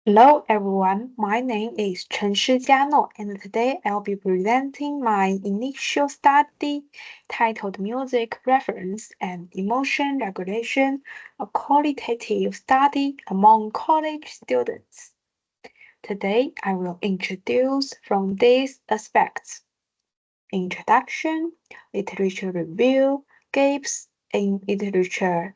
Hello everyone, my name is ChenShijianuo and today I'll be presenting my initial study titled Music Reference and Emotion Regulation, a qualitative study among college students. Today I will introduce from these aspects: introduction, literature review, gaps in literature,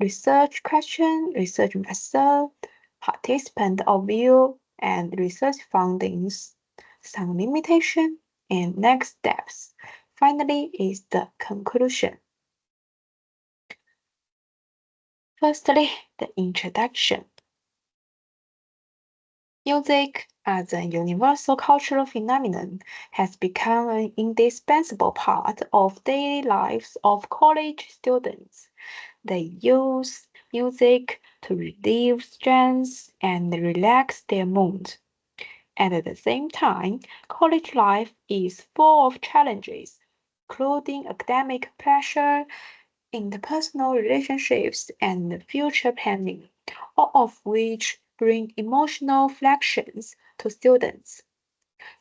research question, research method, participant overview, and research findings, some limitation, and next steps. Finally is the conclusion. Firstly, the introduction. Music, as a universal cultural phenomenon, has become an indispensable part of daily lives of college students. They use music to relieve stress and relax their mood. At the same time, college life is full of challenges, including academic pressure, interpersonal relationships, and future planning, all of which bring emotional fluctuations to students.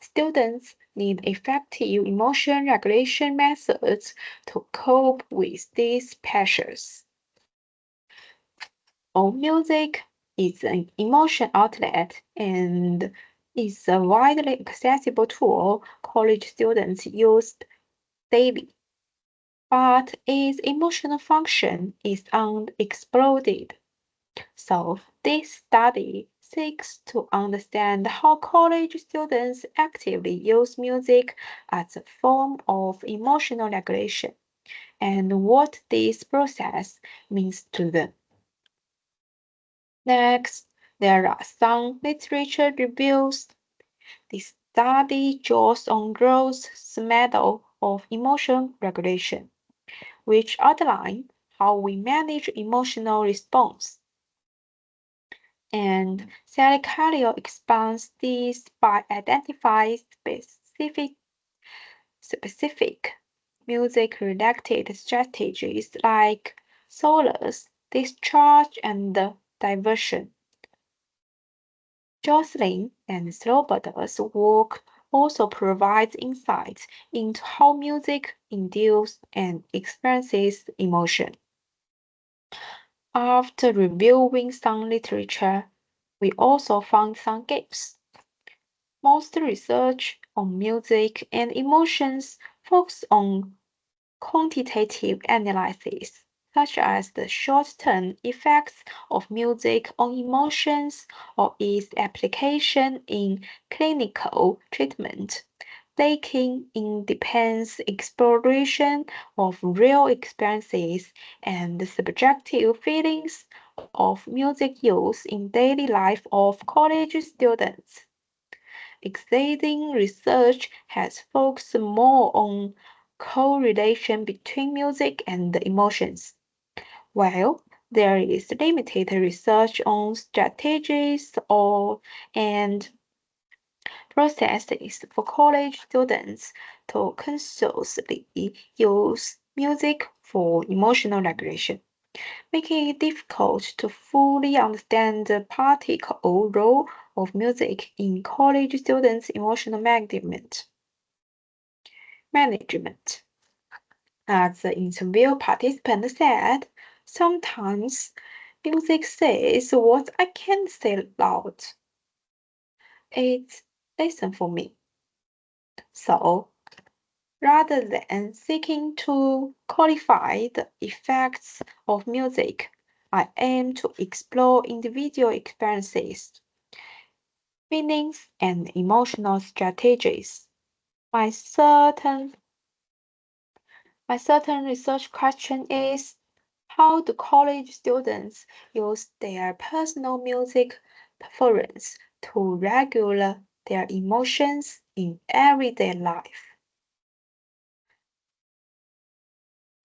Students need effective emotion regulation methods to cope with these pressures. All music is an emotion outlet and is a widely accessible tool college students use daily. But its emotional function is unexplored. So this study seeks to understand how college students actively use music as a form of emotional regulation and what this process means to them. Next, there are some literature reviews. This study draws on Gross's model of emotion regulation, which outline how we manage emotional response. And Sally Callio expands this by identifying specific music-related strategies like solace, discharge, and diversion. Jocelyn and Sloboda's work also provides insights into how music induces and experiences emotion. After reviewing some literature, we also found some gaps. Most research on music and emotions focus on quantitative analysis, such as the short-term effects of music on emotions or its application in clinical treatment, lacking independent exploration of real experiences and subjective feelings of music use in daily life of college students. Existing research has focused more on correlation between music and emotions, while there is limited research on strategies and processes for college students to consciously use music for emotional regulation, making it difficult to fully understand the practical role of music in college students' emotional management. As the interview participant said, sometimes music says what I can't say loud. It's listen for me. So, rather than seeking to qualify the effects of music, I aim to explore individual experiences, meanings, and emotional strategies. My certain research question is: how do college students use their personal music preference to regulate their emotions in everyday life?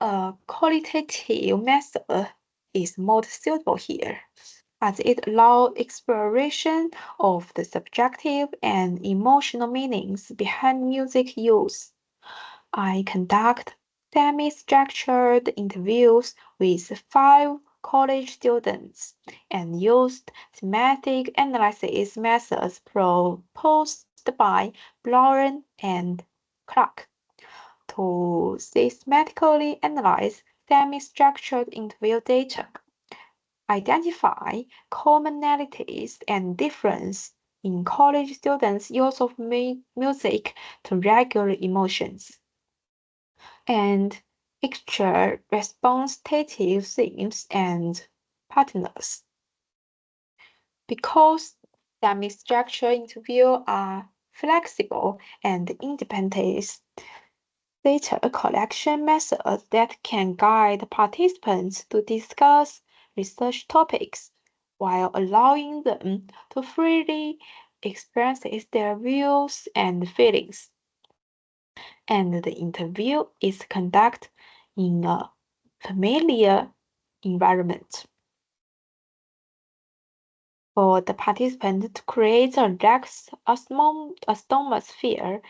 A qualitative method is most suitable here, as it allows exploration of the subjective and emotional meanings behind music use. I conduct semi-structured interviews with 5 college students and used thematic analysis methods proposed by Brown and Clark to systematically analyze semi-structured interview data, identify commonalities and differences in college students' use of music to regulate emotions, and extract responsive themes and partners. Because semi-structured interviews are flexible and independent data collection methods that can guide participants to discuss research topics while allowing them to freely express their views and feelings. And the interview is conducted in a familiar environment. For the participant to create a relaxed atmosphere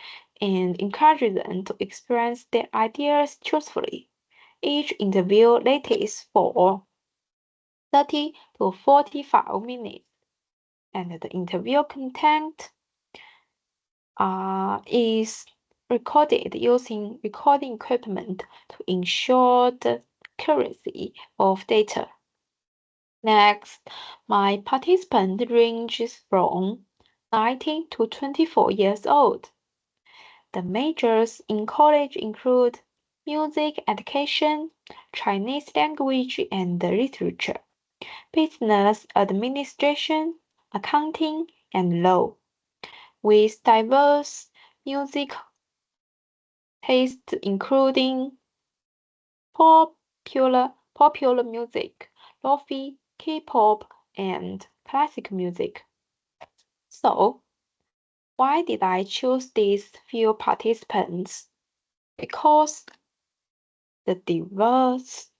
and encourage them to express their ideas truthfully. Each interview lasts for 30 to 45 minutes, and the interview content is recorded using recording equipment to ensure the accuracy of data. Next, my participant ranges from 19 to 24 years old. The majors in college include music education, Chinese language and literature, business administration, accounting, and law, with diverse music tastes including popular music, lofi, K-pop, and classic music. So, why did I choose these few participants? Because the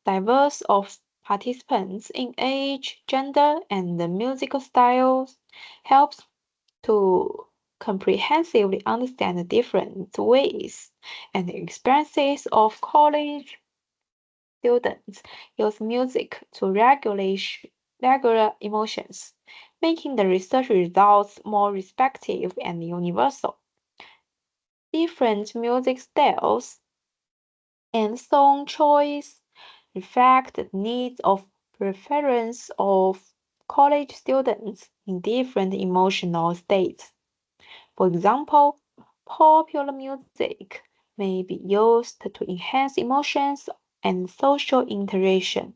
diverse of participants in age, gender, and the musical styles helps to comprehensively understand the different ways and experiences of college students use music to regulate emotions, making the research results more respective and universal. Different music styles and song choice reflect the needs of preference of college students in different emotional states. For example, popular music may be used to enhance emotions and social interaction,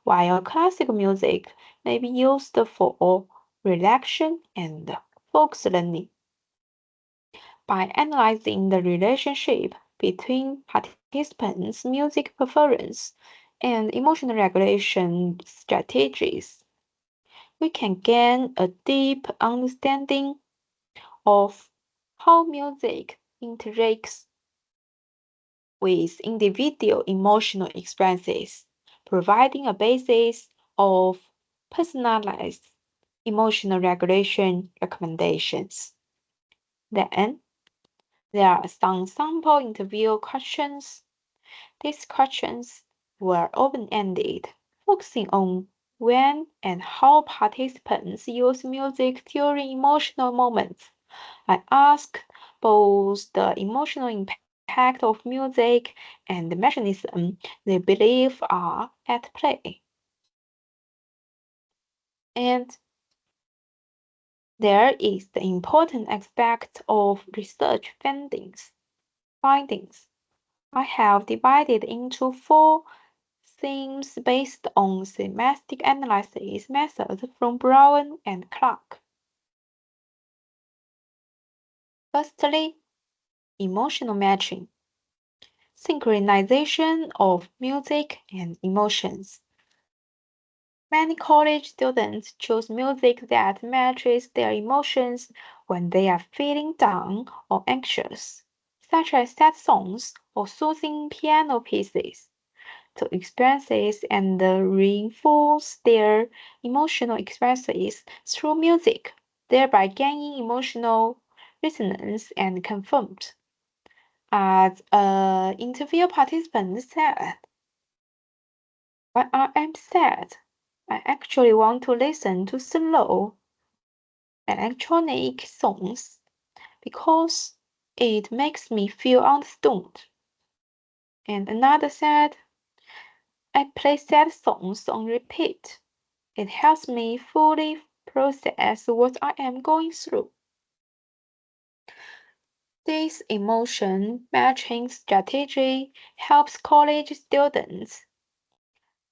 while classical music may be used for relaxation and focus learning. By analyzing the relationship between participants' music preference and emotional regulation strategies, we can gain a deep understanding of how music interacts with individual emotional experiences, providing a basis of personalized emotional regulation recommendations. Then, there are some sample interview questions. These questions were open-ended, focusing on when and how participants use music during emotional moments. I asked both the emotional impact of music and the mechanism they believe are at play. And there is the important aspect of research findings. I have divided into 4 themes based on thematic analysis methods from Brown and Clark. Firstly, emotional matching, synchronization of music and emotions. Many college students choose music that matches their emotions when they are feeling down or anxious, such as sad songs or soothing piano pieces, to experiences and reinforce their emotional experiences through music, thereby gaining emotional resonance and confirmed. As an interview participant said, When I am sad, I actually want to listen to slow electronic songs because it makes me feel understood. And another said, I play sad songs on repeat. It helps me fully process what I am going through. This emotion matching strategy helps college students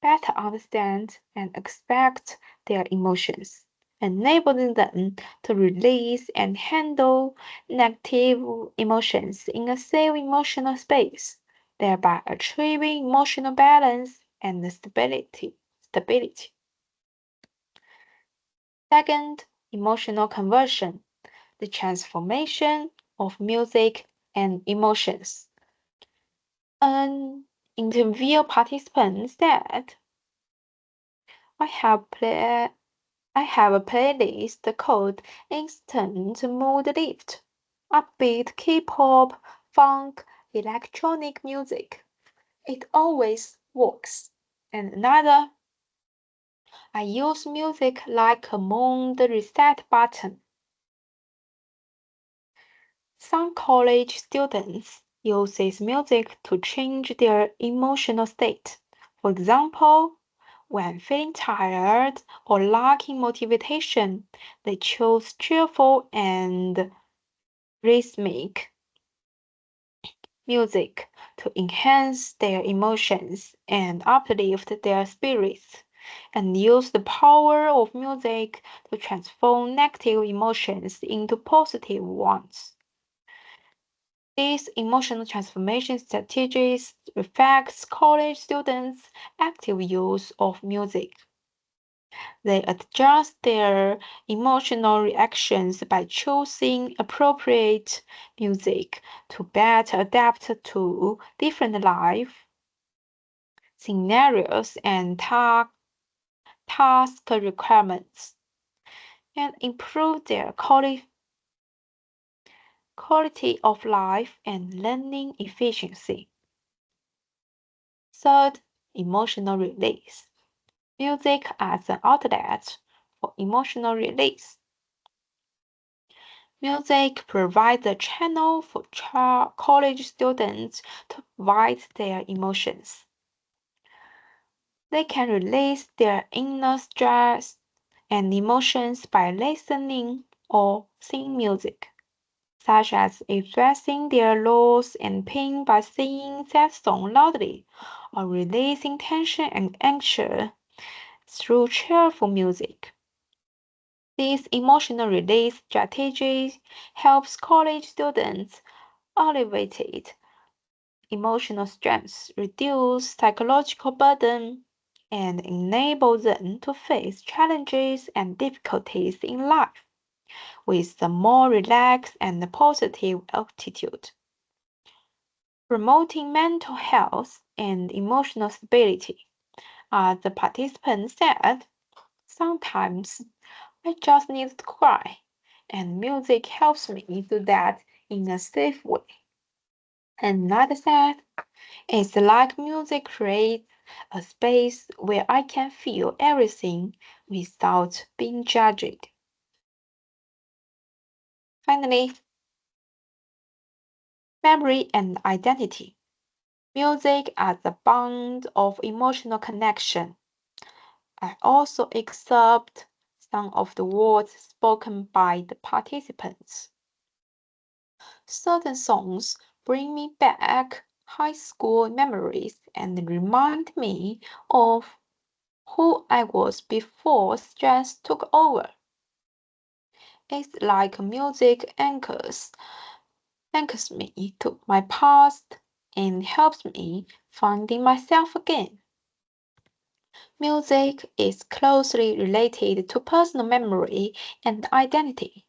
better understand and expect their emotions, enabling them to release and handle negative emotions in a safe emotional space, thereby achieving emotional balance and stability. Second, emotional conversion, the transformation of music and emotions. An interview participant said, I have played I have a playlist called Instant Mood Lift. Upbeat K-pop, funk, electronic music. It always works. And another, I use music like a mood reset button. Some college students use this music to change their emotional state. For example, when feeling tired or lacking motivation, they choose cheerful and rhythmic music to enhance their emotions and uplift their spirits, and use the power of music to transform negative emotions into positive ones. These emotional transformation strategies reflects college students' active use of music. They adjust their emotional reactions by choosing appropriate music to better adapt to different life scenarios and task requirements, and improve their quality of life and learning efficiency. Third, emotional release. Music as an outlet for emotional release. Music provides a channel for college students to voice their emotions. They can release their inner stress and emotions by listening or singing music, such as expressing their loss and pain by singing that song loudly, or releasing tension and anxiety through cheerful music. This emotional release strategy helps college students elevate emotional strength, reduce psychological burden, and enable them to face challenges and difficulties in life with a more relaxed and positive attitude. Promoting mental health and emotional stability. As the participant said, sometimes I just need to cry, and music helps me do that in a safe way. And another said, it's like music creates a space where I can feel everything without being judged. Finally, memory and identity. Music as a bond of emotional connection. I also accept some of the words spoken by the participants. Certain songs bring me back high school memories and remind me of who I was before stress took over. It's like music anchors me to my past and helps me finding myself again. Music is closely related to personal memory and identity,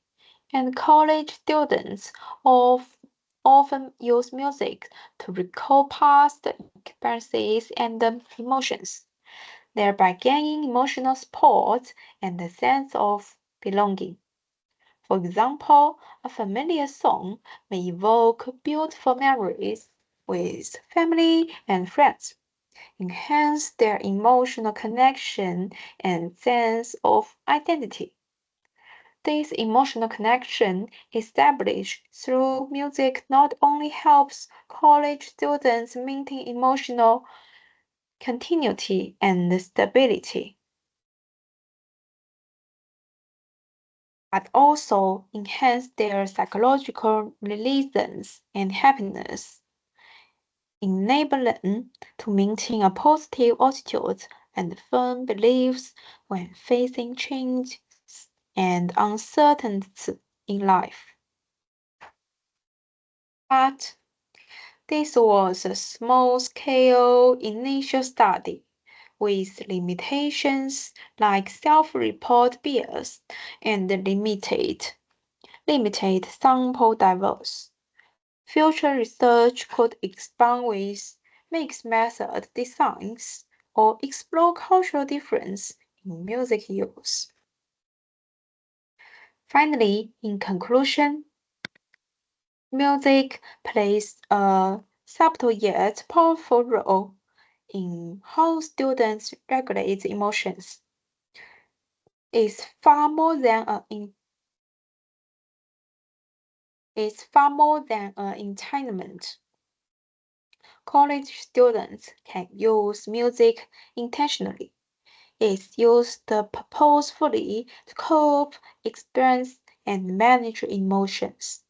and college students often use music to recall past experiences and emotions, thereby gaining emotional support and a sense of belonging. For example, a familiar song may evoke beautiful memories with family and friends, enhance their emotional connection and sense of identity. This emotional connection established through music not only helps college students maintain emotional continuity and stability, but also enhance their psychological resilience and happiness, enable them to maintain a positive attitude and firm beliefs when facing change and uncertainty in life. But this was a small-scale initial study with limitations like self-report bias and limited sample diverse. Future research could expand with mixed method designs or explore cultural difference in music use. Finally, in conclusion, music plays a subtle yet powerful role in how students regulate emotions. It's far more than an entertainment. College students can use music intentionally. It's used purposefully to cope, experience, and manage emotions.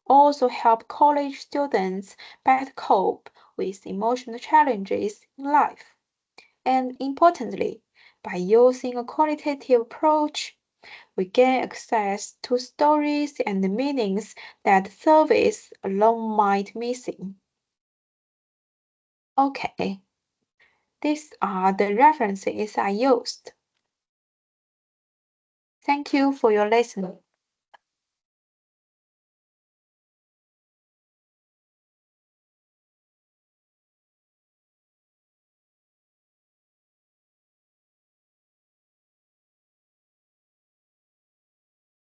Also help college students better cope with emotional challenges in life. And importantly, by using a qualitative approach, we gain access to stories and meanings that surveys alone might missing. Okay, these are the references I used. Thank you for your listening.